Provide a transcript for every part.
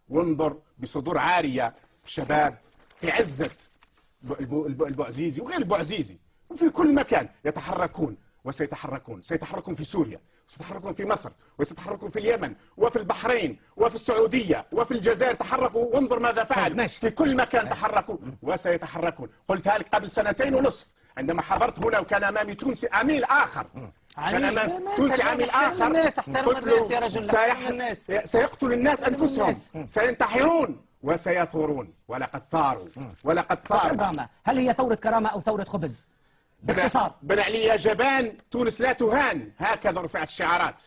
وانظر بصدور عارية شباب في عزة البوعزيزي وغير البوعزيزي وفي كل مكان يتحركون سيتحركون في سوريا، سيتحركون في مصر، وسيتحركون في اليمن وفي البحرين وفي السعودية وفي الجزائر. تحركوا وانظر ماذا فعلوا في كل مكان، تحركوا وسيتحركون. قلتها لك قبل 2.5 عندما حضرت هنا وكان أمامي تونسي عميل آخر، كان أمامي تونسي عميل آخر، قلت له سيقتل الناس أنفسهم، سينتحرون وسيثورون. ولقد ثاروا هل هي ثورة كرامة أو ثورة خبز؟ باختصار بن علي يا جبان، تونس لا تهان، هكذا رفعت الشعارات.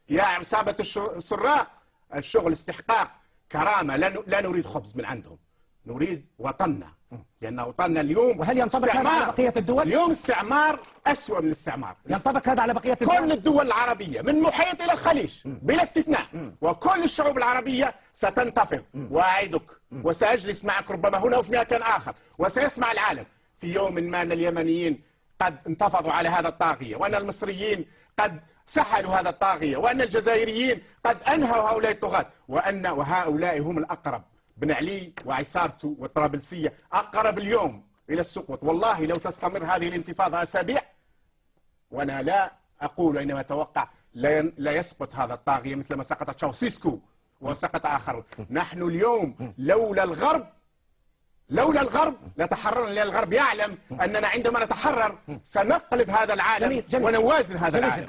يا عصابة السراق، الشغل استحقاق، كرامة، لا نريد خبز من عندهم، نريد وطننا، لأن وطننا اليوم. وهل ينطبق هذا على بقية الدول؟ اليوم استعمار أسوأ من الاستعمار. ينطبق هذا على بقية الدول؟ كل الدول العربية من المحيط إلى الخليج بلا استثناء، وكل الشعوب العربية ستنتفض، وأعدك، وسأجلس معك ربما هنا وفي مكان آخر، وسيسمع العالم في يوم ما أن اليمنيين قد انتفضوا على هذا الطاغية، وأن المصريين قد سحلوا هذا الطاغية، وأن الجزائريين قد أنهوا هؤلاء الطغاة، وهؤلاء هم الأقرب. بن علي وعصابته والطرابلسية أقرب اليوم إلى السقوط. والله لو تستمر هذه الانتفاضة أسابيع، وأنا لا أقول إنما أتوقع، لا يسقط هذا الطاغية مثل ما سقط تشاوسيسكو وسقط آخر. نحن اليوم لولا الغرب لتحررنا، لأن الغرب يعلم أننا عندما نتحرر سنقلب هذا العالم ونوازن هذا العالم.